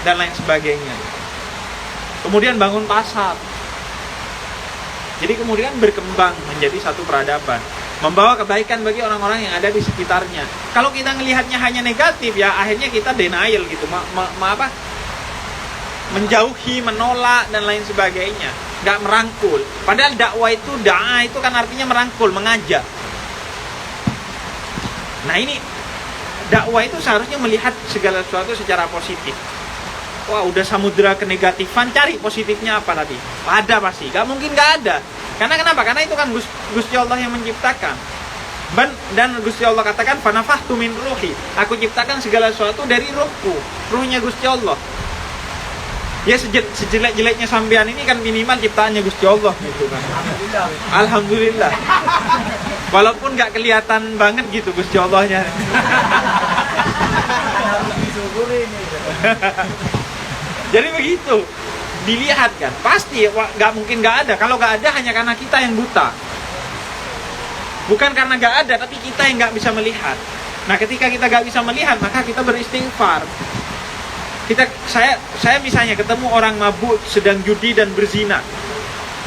dan lain sebagainya. Kemudian bangun pasar. Jadi kemudian berkembang menjadi satu peradaban, membawa kebaikan bagi orang-orang yang ada di sekitarnya. Kalau kita melihatnya hanya negatif, ya akhirnya kita denial gitu, menjauhi, menolak, dan lain sebagainya. Gak merangkul. Padahal dakwah itu, da'ah itu kan artinya merangkul, mengajak. Nah ini, dakwah itu seharusnya melihat segala sesuatu secara positif. Wah, udah samudera kenegatifan, cari positifnya apa tadi? Ada pasti, gak mungkin gak ada. Karena kenapa? Karena itu kan Gusti Allah yang menciptakan. Dan Gusti Allah katakan, fanafahtu min ruhi. Aku ciptakan segala sesuatu dari ruhku, ruhnya Gusti Allah. Ya sejelek-jeleknya sampean ini kan minimal ciptaannya Gusti Allah gitu kan. Alhamdulillah. Walaupun gak kelihatan banget gitu Gusti Allahnya. Jadi begitu, dilihat kan, pasti gak mungkin gak ada. Kalau gak ada hanya karena kita yang buta. Bukan karena gak ada, tapi kita yang gak bisa melihat. Nah ketika kita gak bisa melihat, maka kita beristighfar. Saya misalnya ketemu orang mabuk, sedang judi dan berzina,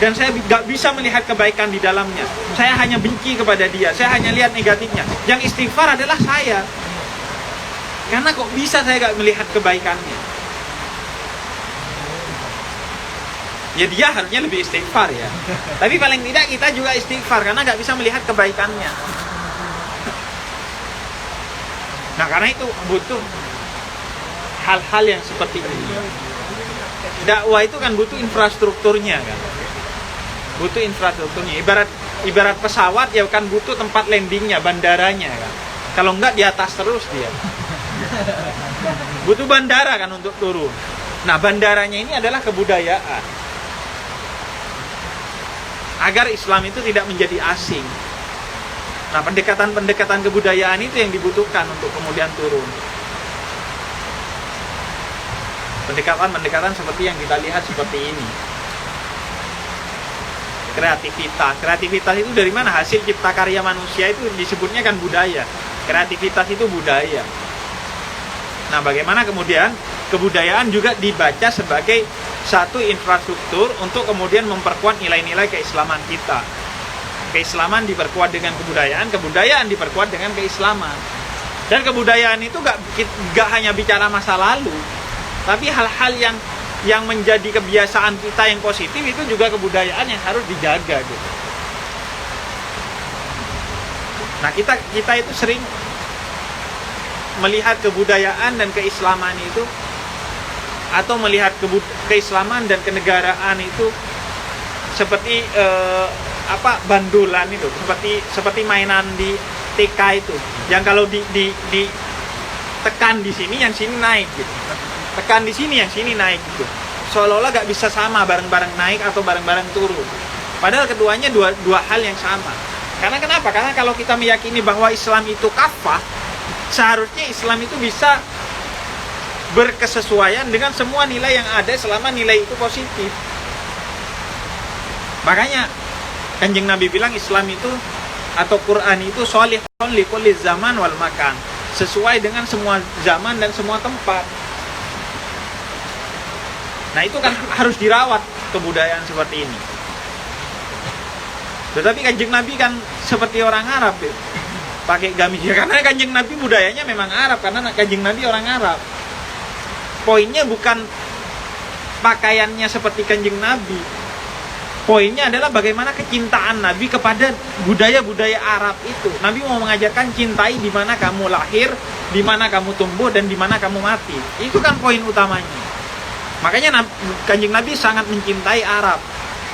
dan saya gak bisa melihat kebaikan di dalamnya. Saya hanya benci kepada dia, saya hanya lihat negatifnya. Yang istighfar adalah saya. Karena kok bisa saya gak melihat kebaikannya? Ya dia harusnya lebih istighfar ya. Tapi paling tidak kita juga istighfar karena gak bisa melihat kebaikannya. Nah karena itu butuh hal-hal yang seperti ini. Dakwah itu kan butuh infrastrukturnya kan. Butuh infrastrukturnya. Ibarat pesawat ya kan butuh tempat landingnya, bandaranya kan. Kalau enggak di atas terus dia. Butuh bandara kan untuk turun. Nah bandaranya ini adalah kebudayaan. Agar Islam itu tidak menjadi asing. Nah pendekatan-pendekatan kebudayaan itu yang dibutuhkan untuk kemudian turun. Pendekatan-pendekatan seperti yang kita lihat seperti ini. Kreativitas itu dari mana? Hasil cipta karya manusia itu disebutnya kan budaya. Kreativitas itu budaya. Nah bagaimana kemudian kebudayaan juga dibaca sebagai satu infrastruktur untuk kemudian memperkuat nilai-nilai keislaman kita. Keislaman diperkuat dengan kebudayaan, kebudayaan diperkuat dengan keislaman. Dan kebudayaan itu gak hanya bicara masa lalu, tapi hal-hal yang menjadi kebiasaan kita yang positif itu juga kebudayaan yang harus dijaga gitu. Nah kita itu sering melihat kebudayaan dan keislaman itu atau melihat keislaman dan kenegaraan itu seperti bandulan itu, seperti mainan di TK itu, yang kalau di tekan di sini, yang sini naik gitu, tekan di sini, yang sini naik gitu, seolah-olah gak bisa sama bareng-bareng naik atau bareng-bareng turun, padahal keduanya dua hal yang sama. Karena kenapa? Karena kalau kita meyakini bahwa Islam itu kafah, seharusnya Islam itu bisa berkesesuaian dengan semua nilai yang ada selama nilai itu positif. Makanya Kanjeng Nabi bilang Islam itu atau Quran itu sholihun li kulli zaman wal makan, sesuai dengan semua zaman dan semua tempat. Nah itu kan harus dirawat kebudayaan seperti ini. Tetapi Kanjeng Nabi kan seperti orang Arab ya, pakai gamis ya, karena Kanjeng Nabi budayanya memang Arab, karena Kanjeng Nabi orang Arab. Poinnya bukan pakaiannya seperti Kanjeng Nabi. Poinnya adalah bagaimana kecintaan Nabi kepada budaya-budaya Arab itu. Nabi mau mengajarkan cintai di mana kamu lahir, di mana kamu tumbuh, dan di mana kamu mati. Itu kan poin utamanya. Makanya Kanjeng Nabi sangat mencintai Arab,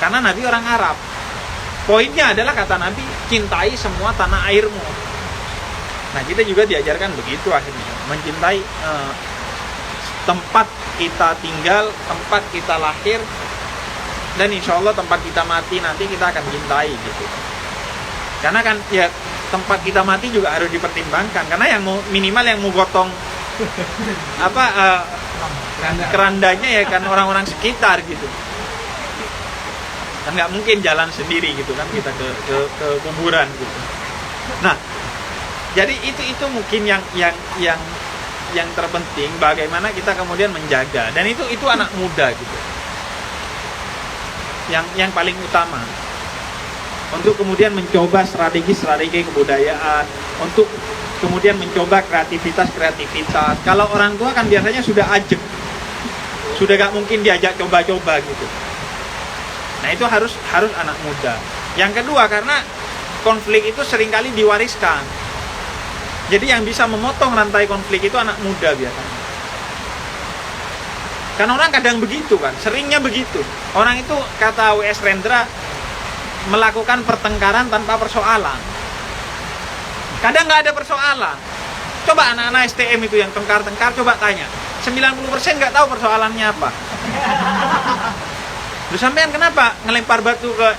karena Nabi orang Arab. Poinnya adalah kata Nabi, cintai semua tanah airmu. Nah kita juga diajarkan begitu akhirnya, mencintai tempat kita tinggal, tempat kita lahir, dan insya Allah tempat kita mati nanti kita akan cintai gitu. Karena kan ya tempat kita mati juga harus dipertimbangkan, karena yang minimal yang mau gotong kerandanya ya kan orang-orang sekitar gitu. Kan nggak mungkin jalan sendiri gitu kan kita ke kuburan gitu. Nah jadi itu mungkin yang terpenting, bagaimana kita kemudian menjaga, dan itu anak muda gitu yang paling utama untuk kemudian mencoba strategi kebudayaan, untuk kemudian mencoba kreativitas. Kalau orang tua kan biasanya sudah ajak, sudah gak mungkin diajak coba-coba gitu. Nah itu harus anak muda. Yang kedua, karena konflik itu seringkali diwariskan. Jadi yang bisa memotong rantai konflik itu anak muda biasanya. Kan orang kadang begitu kan, seringnya begitu. Orang itu, kata W.S. Rendra, melakukan pertengkaran tanpa persoalan. Kadang nggak ada persoalan. Coba anak-anak STM itu yang tengkar-tengkar, coba tanya. 90% nggak tahu persoalannya apa. Lu sampean kenapa ngelempar batu ke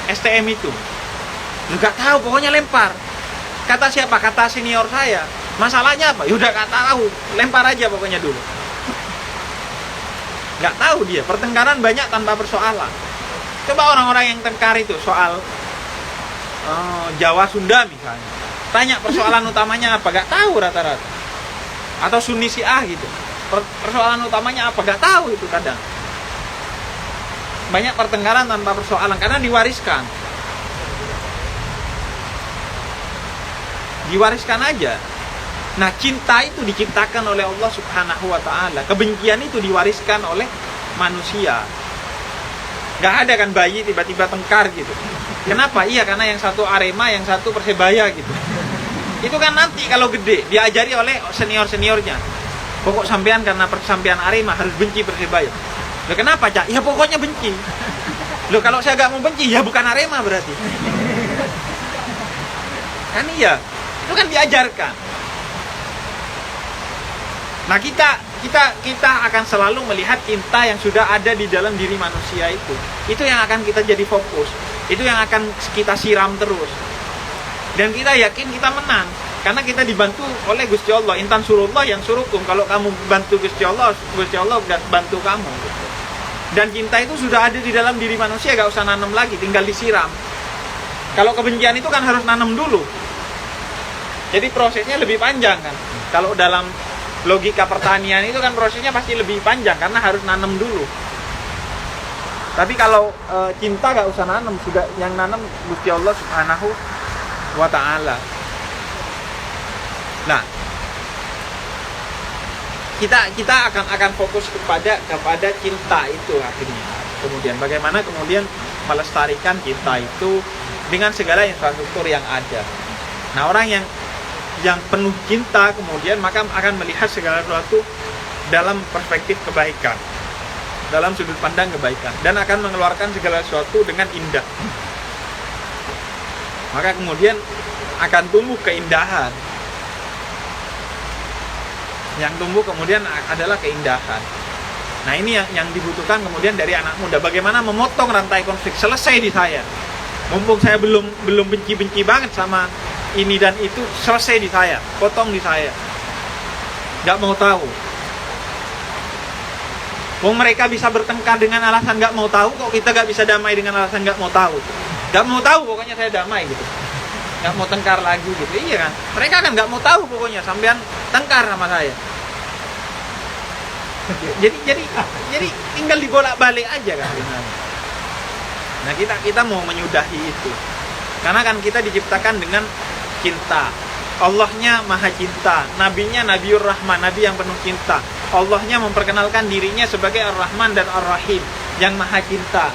STM itu? Lu nggak tahu, pokoknya lempar. Kata siapa? Kata senior saya. Masalahnya apa? Yaudah nggak tahu, lempar aja pokoknya dulu. Nggak tahu dia, pertengkaran banyak tanpa persoalan. Coba orang-orang yang tengkar itu soal Jawa Sunda misalnya, tanya persoalan utamanya apa, nggak tahu rata-rata. Atau Sunni Syiah gitu, persoalan utamanya apa, nggak tahu itu kadang. Banyak pertengkaran tanpa persoalan karena diwariskan aja. Nah cinta itu diciptakan oleh Allah Subhanahu wa ta'ala, kebencian itu diwariskan oleh manusia. Gak ada kan bayi tiba-tiba tengkar gitu. Kenapa? Iya karena yang satu Arema, yang satu Persebaya gitu. Itu kan nanti kalau gede diajari oleh senior-seniornya, pokok sampean karena sampean Arema harus benci Persebaya. Loh kenapa Cak? Ya pokoknya benci. Loh kalau saya gak mau benci ya bukan Arema berarti. Kan iya, itu kan diajarkan. Nah kita akan selalu melihat cinta yang sudah ada di dalam diri manusia itu. Itu yang akan kita jadi fokus. Itu yang akan kita siram terus. Dan kita yakin kita menang, karena kita dibantu oleh Gusti Allah. Intan surullah yang surukum. Kalau kamu bantu Gusti Allah bantu kamu. Dan cinta itu sudah ada di dalam diri manusia, gak usah nanam lagi, tinggal disiram. Kalau kebencian itu kan harus nanam dulu. Jadi prosesnya lebih panjang kan. Kalau dalam logika pertanian itu kan prosesnya pasti lebih panjang karena harus nanam dulu. Tapi kalau cinta gak usah nanam, sudah yang nanam Gusti Allah Subhanahu wa ta'ala. Nah, kita akan fokus kepada cinta itu akhirnya. Kemudian bagaimana kemudian melestarikan cinta itu dengan segala infrastruktur yang ada. Nah, orang yang penuh cinta kemudian maka akan melihat segala sesuatu dalam perspektif kebaikan. dalam sudut pandang kebaikan dan akan mengeluarkan segala sesuatu dengan indah. Maka kemudian akan tumbuh keindahan. Yang tumbuh kemudian adalah keindahan. Nah ini yang dibutuhkan kemudian dari anak muda. Bagaimana memotong rantai konflik, selesai di saya. Mumpung saya belum benci-benci banget sama ini dan itu, selesai di saya, potong di saya. Gak mau tahu. Wong mereka bisa bertengkar dengan alasan gak mau tahu, kok kita gak bisa damai dengan alasan gak mau tahu. Gak mau tahu, pokoknya saya damai gitu. Gak mau tengkar lagi gitu. Iya kan? Mereka kan gak mau tahu pokoknya, sampean tengkar sama saya. Jadi tinggal dibolak-balik aja kan. Nah kita mau menyudahi itu. Karena kan kita diciptakan dengan cinta. Allahnya maha cinta, nabinya Nabiur Rahman, nabi yang penuh cinta. Allahnya memperkenalkan dirinya sebagai Ar-Rahman dan Ar-Rahim, yang maha cinta.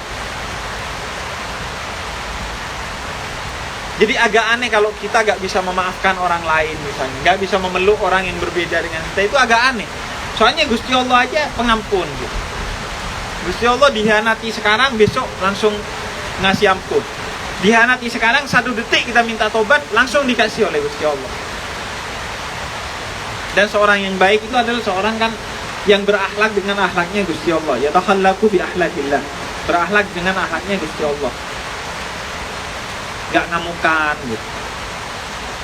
Jadi agak aneh kalau kita gak bisa memaafkan orang lain misalnya, gak bisa memeluk orang yang berbeda dengan kita, itu agak aneh. Soalnya Gusti Allah aja pengampun gitu. Gusti Allah dihianati sekarang, besok langsung ngasih ampun. Dihianati sekarang, 1 detik kita minta tobat, langsung dikasih oleh Gusti Allah. Dan seorang yang baik itu adalah seorang kan yang berakhlak dengan akhlaknya Gusti Allah. Ya takhallaku bi akhlakillah. Berakhlak dengan akhlaknya Gusti Allah. Gak ngamukan gitu.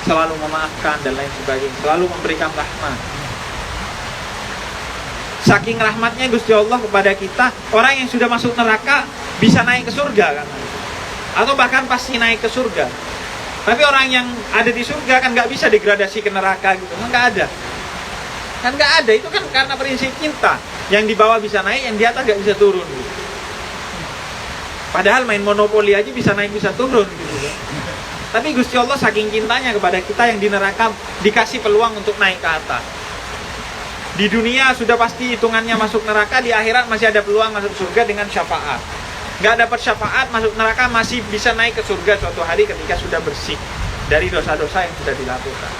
Selalu memaafkan dan lain sebagainya. Selalu memberikan rahmat. Saking rahmatnya Gusti Allah kepada kita, orang yang sudah masuk neraka bisa naik ke surga kan, atau bahkan pasti naik ke surga. Tapi orang yang ada di surga kan nggak bisa degradasi ke neraka gitu, nggak ada. Kan nggak ada, itu kan karena prinsip cinta. Yang di bawah bisa naik, yang di atas nggak bisa turun gitu. Padahal main monopoli aja bisa naik bisa turun gitu. Tapi Gusti Allah saking cintanya kepada kita, yang di neraka dikasih peluang untuk naik ke atas. Di dunia sudah pasti hitungannya masuk neraka, di akhirat masih ada peluang masuk surga dengan syafaat. Gak dapat syafaat, masuk neraka masih bisa naik ke surga suatu hari ketika sudah bersih dari dosa-dosa yang sudah dilakukan.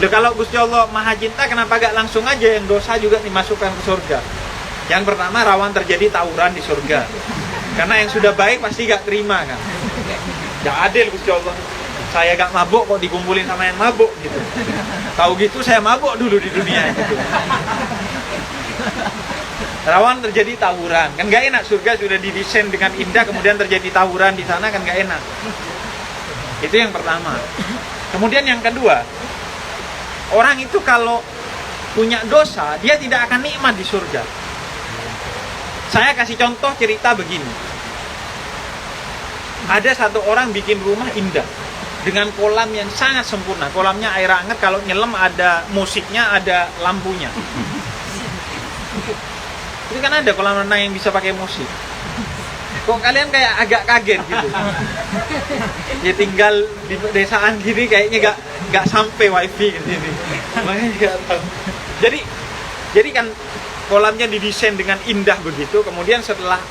Loh, kalau Gusti Allah maha cinta, kenapa gak langsung aja yang dosa juga dimasukkan ke surga? Yang pertama, rawan terjadi tawuran di surga. Karena yang sudah baik pasti gak terima kan. Gak adil Gusti Allah. Saya gak mabuk kok dikumpulin sama yang mabuk gitu. Tahu gitu saya mabuk dulu di dunia gitu. Rawan terjadi tawuran. Kan gak enak, surga sudah didesain dengan indah, kemudian terjadi tawuran di sana kan gak enak. Itu yang pertama. Kemudian yang kedua, orang itu kalau punya dosa, dia tidak akan nikmat di surga. Saya kasih contoh cerita begini. Ada satu orang bikin rumah indah dengan kolam yang sangat sempurna. Kolamnya air hangat, kalau nyelam ada musiknya, ada lampunya. Itu kan ada kolam renang yang bisa pakai musik. Kok kalian kayak agak kaget gitu? Ya tinggal di pedesaan gini kayaknya gak sampai wifi gini. Makanya gak tahu. Jadi kan kolamnya didesain dengan indah begitu. Kemudian setelah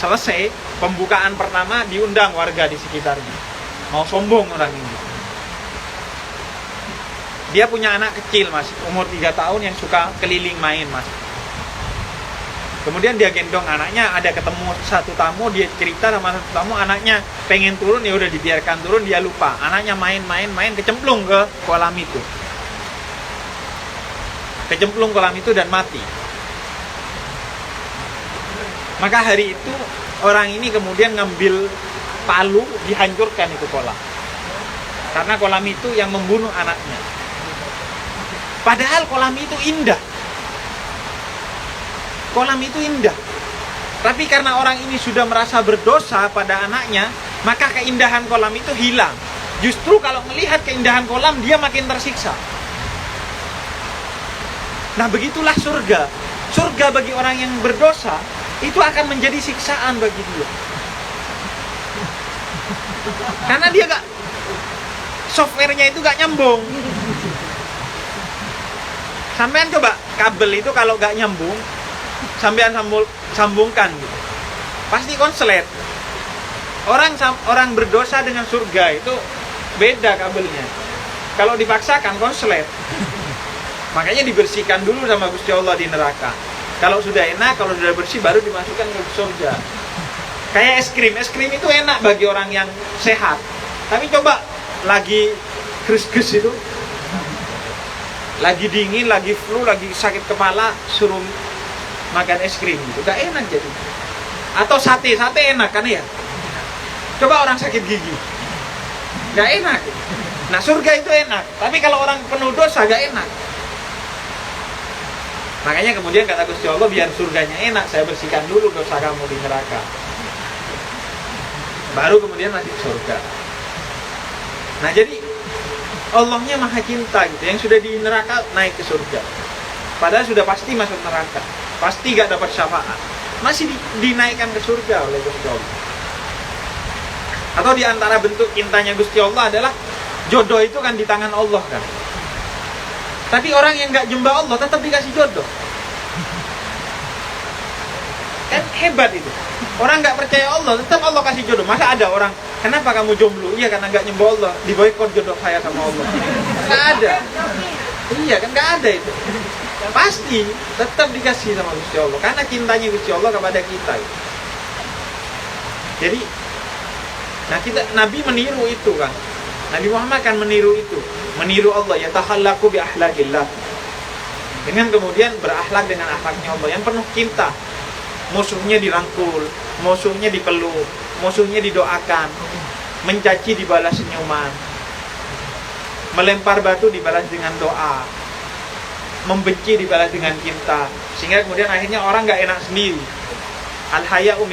selesai pembukaan pertama, diundang warga di sekitarnya. Mau sombong orang ini. Dia punya anak kecil mas, umur 3 tahun yang suka keliling main mas. Kemudian dia gendong anaknya, ada ketemu satu tamu, dia cerita sama satu tamu, anaknya pengen turun, ya udah dibiarkan turun, dia lupa. Anaknya main, kecemplung ke kolam itu. Kecemplung kolam itu dan mati. Maka hari itu orang ini kemudian ngambil palu, dihancurkan itu kolam. Karena kolam itu yang membunuh anaknya. Padahal kolam itu indah. Kolam itu indah. Tapi karena orang ini sudah merasa berdosa pada anaknya, maka keindahan kolam itu hilang. Justru kalau melihat keindahan kolam, dia makin tersiksa. Nah begitulah surga. Surga bagi orang yang berdosa itu akan menjadi siksaan bagi dia. Karena dia softwarenya itu gak nyambung. Sampean coba kabel itu kalau gak nyambung, sampean sambungkan gitu, pasti konslet. Orang berdosa dengan surga itu beda kabelnya. Kalau dipaksakan konslet. Makanya dibersihkan dulu sama Gusti Allah di neraka. Kalau sudah enak, kalau sudah bersih baru dimasukkan ke surga. Kayak es krim itu enak bagi orang yang sehat. Tapi coba lagi kris-kris itu, lagi dingin, lagi flu, lagi sakit kepala, suruh makan es krim gitu, gak enak jadi. Atau sate enak kan ya. Coba orang sakit gigi, gak enak. Nah surga itu enak, tapi kalau orang penuh dosa gak enak. Makanya kemudian kata Gusti Allah, biar surganya enak, saya bersihkan dulu dosa kamu di neraka, baru kemudian masuk surga. Nah jadi Allahnya maha cinta gitu, yang sudah di neraka naik ke surga, padahal sudah pasti masuk neraka, pasti gak dapat syafaat, masih dinaikkan ke surga oleh Gusti Allah. Atau di antara bentuk cintanya Gusti Allah adalah jodoh itu kan di tangan Allah kan. Tapi orang yang gak jembah Allah tetap dikasih jodoh. Kan hebat itu. Orang gak percaya Allah tetap Allah kasih jodoh. Masa ada orang, kenapa kamu jomblo? Iya karena gak nyembah Allah, diboikot jodoh saya sama Allah. Gak ada. Iya kan gak ada itu. Pasti tetap dikasih sama Gusti Allah, karena cintanya Gusti Allah kepada kita. Jadi nah Nabi meniru itu kan. Nabi Muhammad kan meniru itu, meniru Allah, ya takhallaqu bi akhlaqillah. Dengan kemudian berakhlak dengan akhlaknya Allah yang penuh cinta. Musuhnya dirangkul, musuhnya dipeluk, musuhnya didoakan, mencaci dibalas senyuman, melempar batu dibalas dengan doa, membenci dibalas dengan cinta. Sehingga kemudian akhirnya orang gak enak sendiri. Al-haya'u min